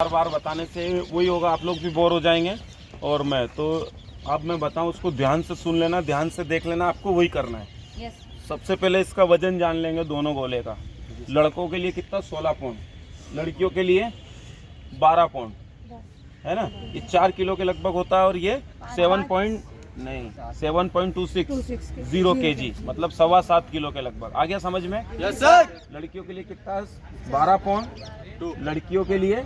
बार बार बताने से वही होगा, आप लोग भी बोर हो जाएंगे। और मैं तो अब मैं बताऊं, उसको ध्यान से सुन लेना, ध्यान से देख लेना, आपको वही करना है। सबसे पहले इसका वजन जान लेंगे दोनों गोले का। लड़कों के लिए कितना 16 पाउंड, लड़कियों के लिए 12 पाउंड, है ना। ये 4 किलो के लगभग होता है और ये 7.26 kg, मतलब 7.25 किलो के लगभग। आ गया समझ में? Yes sir. लड़कियों के लिए कितना? 12 पाउंड। लड़कियों के लिए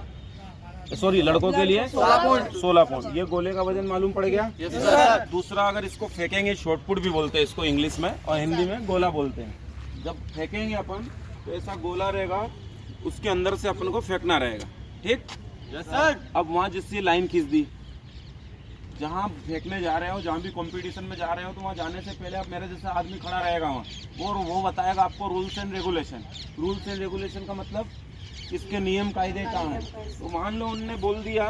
लड़कों के लिए 16 पाउंड। ये गोले का वजन मालूम पड़ गया? Yes sir. दूसरा, अगर इसको फेंकेंगे, शॉटपुट भी बोलते हैं इसको इंग्लिश में, और हिंदी में गोला बोलते हैं। जब फेंकेंगे अपन तो ऐसा गोला रहेगा, उसके अंदर से अपन को फेंकना रहेगा, ठीक? Yes sir. अब वहाँ जिससे लाइन खींच दी, जहाँ फेंकने जा रहे हो, जहाँ भी कंपटीशन में जा रहे हो, तो वहाँ जाने से पहले आप मेरे जैसा आदमी खड़ा रहेगा वहाँ, और वो बताएगा आपको rules and regulation. Rules and regulation का मतलब इसके नियम कायदे कहाँ हैं। तो मान लो उनने बोल दिया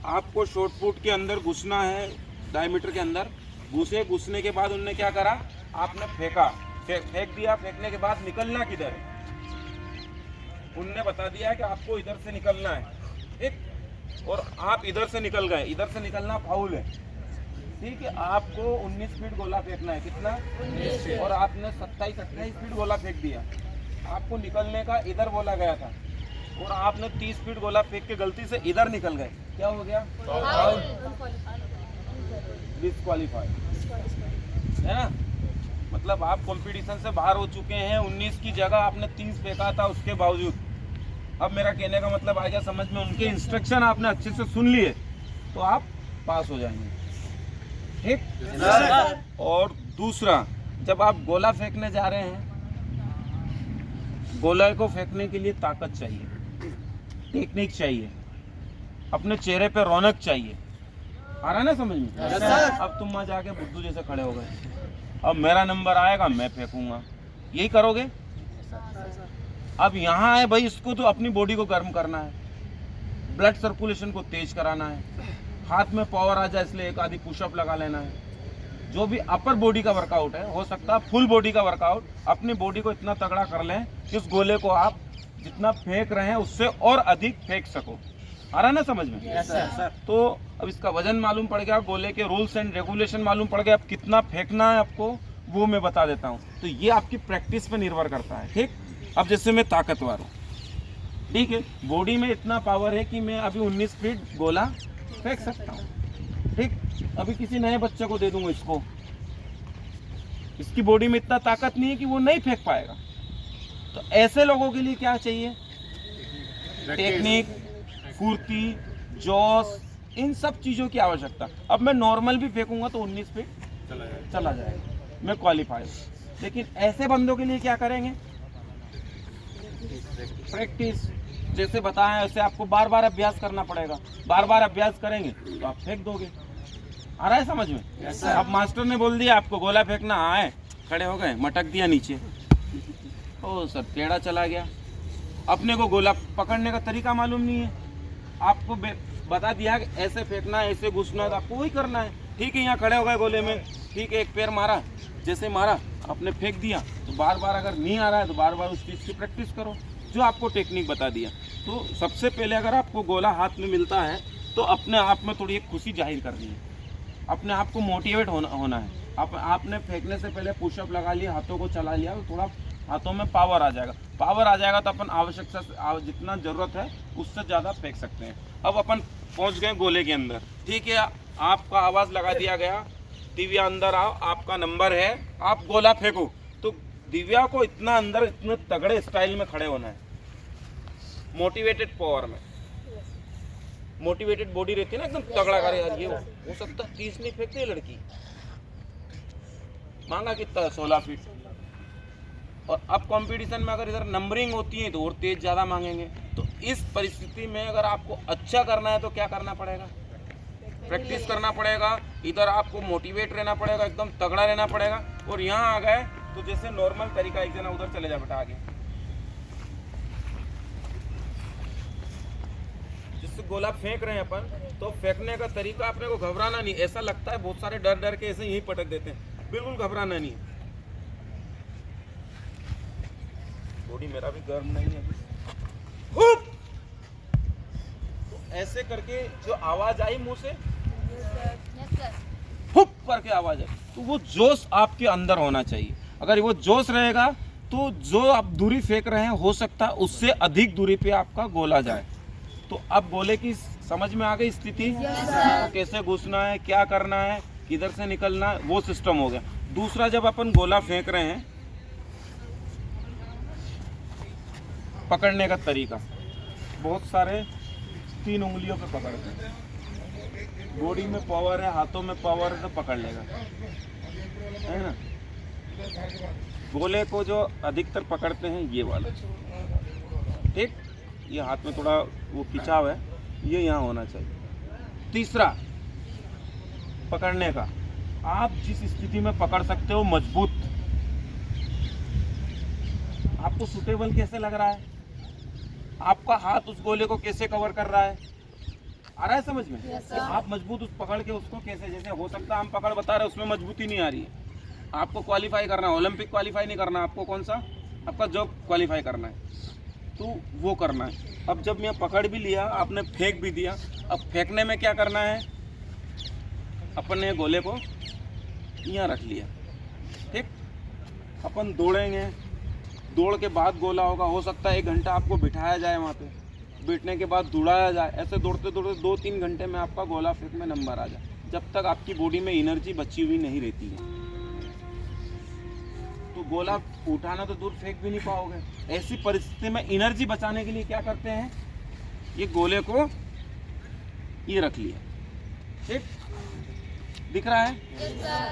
आपको शॉटपुट के अंदर घुसना है, डायमीटर के अंदर घुसने के बाद उनने क्या करा, आपने फेंका, फेंक दिया। फेंकने के बाद निकलना किधर है, उनने बता दिया है कि आपको इधर से निकलना है, ठीक? और आप इधर से निकल गए, इधर से निकलना फाउल है, ठीक है? आपको 19 फीट गोला फेंकना है। कितना? 19 फीट। और आपने 27-28 फीट गोला फेंक दिया। आपको निकलने का इधर बोला गया था, और आपने 30 फीट गोला फेंक के गलती से इधर निकल गए, क्या हो गया? डिस्क्वालीफाइड, है ना। मतलब आप कंपटीशन से बाहर हो चुके हैं। 19 की जगह आपने 30 फेंका था उसके बावजूद। अब मेरा कहने का मतलब आ गया समझ में? उनके इंस्ट्रक्शन आपने अच्छे से सुन लिए तो आप पास हो जाएंगे, ठीक? और दूसरा, जब आप गोला फेंकने जा रहे हैं, गोला को फेंकने के लिए ताकत चाहिए, टेक्निक चाहिए, अपने चेहरे पे रौनक चाहिए। आ रहा है ना समझ में? अब तुम वहां जाके बुद्धू जैसे खड़े हो गए, अब मेरा नंबर आएगा, मैं फेंकूंगा, यही करोगे? अब यहाँ है भाई, इसको तो अपनी बॉडी को गर्म करना है, ब्लड सर्कुलेशन को तेज कराना है, हाथ में पावर आ जाए इसलिए एक आधी पुशअप लगा लेना है। जो भी अपर बॉडी का वर्कआउट है, हो सकता है फुल बॉडी का वर्कआउट, अपनी बॉडी को इतना तगड़ा कर लें कि उस गोले को आप जितना फेंक रहे हैं उससे और अधिक फेंक सको। आ रहा है ना समझ में? Yes sir. तो अब इसका वजन मालूम पड़ गया, गोले के रूल्स एंड रेगुलेशन मालूम पड़ गया, अब कितना फेंकना है आपको वो मैं बता देता हूँ। तो ये आपकी प्रैक्टिस पे निर्भर करता है, ठीक? अब जैसे मैं ताकतवर हूँ, ठीक है, बॉडी में इतना पावर है कि मैं अभी 19 फीट गोला फेंक सकता हूँ, ठीक? अभी किसी नए बच्चे को दे दूंगा इसको, इसकी बॉडी में इतना ताकत नहीं है कि वो नहीं फेंक पाएगा। तो ऐसे लोगों के लिए क्या चाहिए? टेक्निक, फुर्ती, जोश, इन सब चीज़ों की आवश्यकता। अब मैं नॉर्मल भी फेंकूंगा तो 19 फीट चला जाएगा, मैं क्वालिफाई। लेकिन ऐसे बंदों के लिए क्या करेंगे? प्रैक्टिस, जैसे बताया ऐसे आपको बार बार अभ्यास करना पड़ेगा। बार बार अभ्यास करेंगे तो आप फेंक दोगे। आ रहा है समझ में? yes, अब मास्टर ने बोल दिया आपको गोला फेंकना, आए खड़े हो गए, मटक दिया नीचे, ओ सर टेढ़ा चला गया। अपने को गोला पकड़ने का तरीका मालूम नहीं है, आपको बता दिया कि ऐसे फेंकना है, ऐसे घुसना है, तो आपको वही करना है, ठीक है? यहाँ खड़े हो गए गोले में, ठीक है, एक पैर मारा, जैसे मारा आपने फेंक दिया, तो बार बार अगर नहीं आ रहा है तो बार बार उस चीज़ की प्रैक्टिस करो जो आपको टेक्निक बता दिया। तो सबसे पहले अगर आपको गोला हाथ में मिलता है तो अपने आप में थोड़ी एक खुशी जाहिर करनी है, अपने आप को मोटिवेट होना है। आपने फेंकने से पहले पुशअप लगा लिया, हाथों को चला लिया, तो थोड़ा हाथों में पावर आ जाएगा। पावर आ जाएगा तो अपन आवश्यकता से जितना ज़रूरत है उससे ज़्यादा फेंक सकते हैं। अब अपन पहुंच गए गोले के अंदर, ठीक है, आपका आवाज़ लगा दिया गया, दिव्या अंदर आओ, आपका नंबर है, आप गोला फेंको। तो दिव्या को इतना अंदर इतने तगड़े स्टाइल में खड़े होना है, मोटिवेटेड पावर में। मोटिवेटेड बॉडी रहती है ना, एकदम तगड़ा करे यार, ये हो सकता है 30 नहीं फेंकती है लड़की। मांगा कितना? 16 फीट। और अब कंपटीशन में अगर इधर नंबरिंग होती है तो और तेज ज़्यादा मांगेंगे। तो इस परिस्थिति में अगर आपको अच्छा करना है तो क्या करना पड़ेगा? प्रैक्टिस करना पड़ेगा। इधर आपको मोटिवेट रहना पड़ेगा, एकदम तगड़ा रहना पड़ेगा। और यहाँ आ गए तो जैसे नॉर्मल तरीका, एक जना उधर चले जा बेटा आगे, जिससे गोला फेंक रहे हैं अपन, तो फेंकने का तरीका अपने को घबराना नहीं। ऐसा लगता है बहुत सारे डर डर के ऐसे यहीं पटक देते हैं, बिल्कुल घबराना नहीं। बॉडी मेरा भी गर्म नहीं है, तो ऐसे करके जो आवाज आई मुंह से यस सर। हुप करके आवाज आई, तो वो जोश आपके अंदर होना चाहिए। अगर वो जोश रहेगा तो जो आप दूरी फेंक रहे हैं हो सकता है उससे अधिक दूरी पे आपका गोला जाए। तो अब गोले की समझ में आ गई स्थिति, तो कैसे घुसना है, क्या करना है, किधर से निकलना है, वो सिस्टम हो गया। दूसरा, जब अपन गोला फेंक रहे हैं, पकड़ने का तरीका, बहुत सारे 3 उंगलियों पे पकड़ते हैं। बॉडी में पावर है, हाथों में पावर है तो पकड़ लेगा, है ना। गोले को जो अधिकतर पकड़ते हैं ये वाला, ठीक, ये हाथ में थोड़ा वो खिंचाव है, ये यहाँ होना चाहिए। तीसरा, पकड़ने का, आप जिस स्थिति में पकड़ सकते हो मजबूत, आपको सुटेबल कैसे लग रहा है, आपका हाथ उस गोले को कैसे कवर कर रहा है, आ रहा है समझ में? Yes, कि आप मजबूत उस पकड़ के उसको कैसे, जैसे हो सकता है हम पकड़ बता रहे हैं उसमें मजबूती नहीं आ रही है, आपको क्वालिफाई करना है, ओलंपिक क्वालिफाई नहीं करना, आपको कौन सा, आपका जॉब क्वालिफाई करना है, तो वो करना है। अब जब मैं पकड़ भी लिया, आपने फेंक भी दिया, अब फेंकने में क्या करना है, अपन ने गोले को यहाँ रख लिया, ठीक, अपन दौड़ेंगे, दौड़ के बाद गोला होगा, हो सकता है 1 घंटा आपको बिठाया जाए वहाँ पे, बैठने के बाद दौड़ाया जाए, ऐसे दौड़ते दौड़ते 2-3 घंटे में आपका गोला फेंक में नंबर आ जाए, जब तक आपकी बॉडी में एनर्जी बची हुई नहीं रहती है। तो गोला उठाना तो दूर फेंक भी नहीं पाओगे। ऐसी परिस्थिति में एनर्जी बचाने के लिए क्या करते हैं, ये गोले को ये रख लिया, ठीक, दिख रहा है।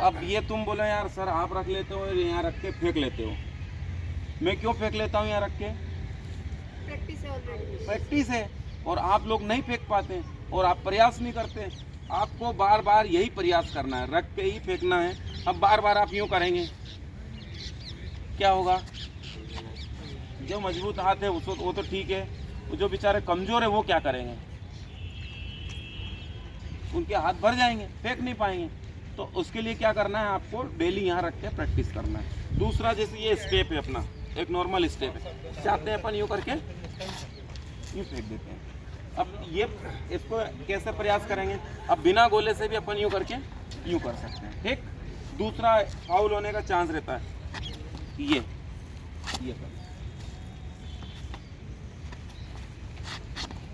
अब ये तुम बोले यार सर आप रख लेते हो, यहाँ रख के फेंक लेते हो, मैं क्यों फेंक लेता हूँ यहाँ रख के, प्रैक्टिस है ऑलरेडी, प्रैक्टिस है, और आप लोग नहीं फेंक पाते और आप प्रयास नहीं करते। आपको बार बार यही प्रयास करना है, रख के ही फेंकना है। अब बार बार आप यूँ करेंगे, क्या होगा, जो मजबूत हाथ है उसको वो तो ठीक है, वो जो बेचारे कमज़ोर है वो क्या करेंगे, उनके हाथ भर जाएंगे, फेंक नहीं पाएंगे। तो उसके लिए क्या करना है, आपको डेली यहाँ रख के प्रैक्टिस करना है। दूसरा, जैसे ये स्टेप है अपना, एक नॉर्मल स्टेप है, चाहते हैं अपन यूँ करके यूँ फेंक देते हैं। अब ये इसको कैसे प्रयास करेंगे, अब बिना गोले से भी अपन यूँ करके यूँ कर सकते हैं, ठीक। दूसरा, फाउल होने का चांस रहता है, ये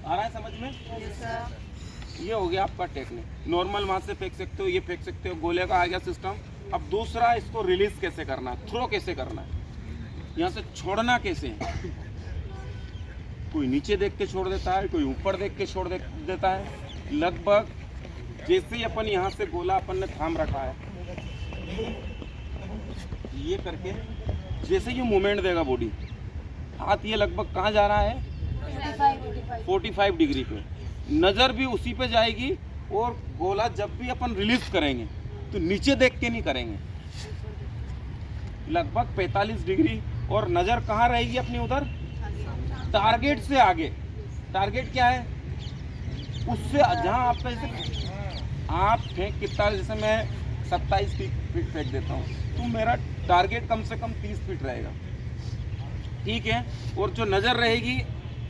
आ रहा है समझ में? ये हो गया आपका टेक्निक। नॉर्मल वहां से फेंक सकते हो, ये फेंक सकते हो, गोले का आ गया सिस्टम। अब दूसरा, इसको रिलीज कैसे करना है, थ्रो कैसे करना है, यहाँ से छोड़ना कैसे है। कोई नीचे देख के छोड़ देता है, कोई ऊपर देख के छोड़ देता है। लगभग जैसे ही अपन यहाँ से गोला अपन ने थाम रखा है, ये करके जैसे ये मूवमेंट देगा बॉडी, हाथ ये लगभग कहाँ जा रहा है, 45 डिग्री पे, नज़र भी उसी पे जाएगी। और गोला जब भी अपन रिलीज करेंगे तो नीचे देख के नहीं करेंगे, लगभग 45 डिग्री, और नज़र कहाँ रहेगी अपनी, उधर टारगेट से आगे। टारगेट क्या है, उससे जहाँ आपका, जैसे आप फेंक कितना, जैसे मैं 27 फीट फेंक देता हूँ, तो मेरा टारगेट कम से कम 30 फीट रहेगा, ठीक है। और जो नज़र रहेगी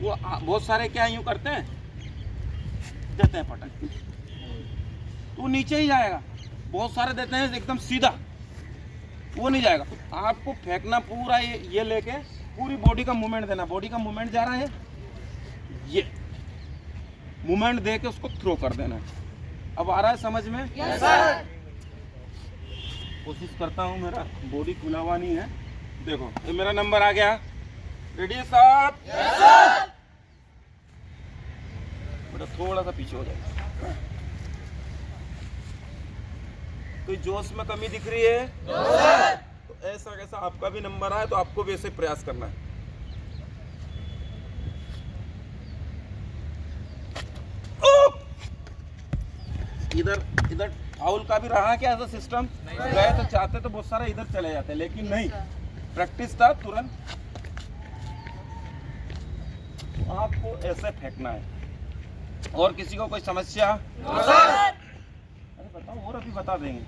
वो बहुत सारे क्या यूँ करते हैं, देते हैं पटक, तो नीचे ही जाएगा। बहुत सारे देते हैं एकदम सीधा, वो नहीं जाएगा। आपको फेंकना पूरा ये लेके पूरी बॉडी का मूवमेंट देना, बॉडी का मूवमेंट जा रहा है, ये मूवमेंट दे के उसको थ्रो कर देना है। अब आ रहा है समझ में? Yes sir. कोशिश करता हूँ, मेरा बॉडी खुला हुआ नहीं है। देखो ये मेरा नंबर आ गया, रेडी साहब? Yes sir. बेटा थोड़ा सा पीछे हो जाए, कोई जोश में कमी दिख रही है? तो ऐसा कैसा आपका भी नंबर आए तो आपको भी ऐसे प्रयास करना है। इधर इधर फाउल का भी रहा क्या ऐसा सिस्टम? गए तो चाहते तो बहुत सारे इधर चले जाते, लेकिन नहीं, प्रैक्टिस था तुरंत। तो आपको ऐसे फेंकना है। और किसी को कोई समस्या? अरे बताओ, और अभी बता देंगे।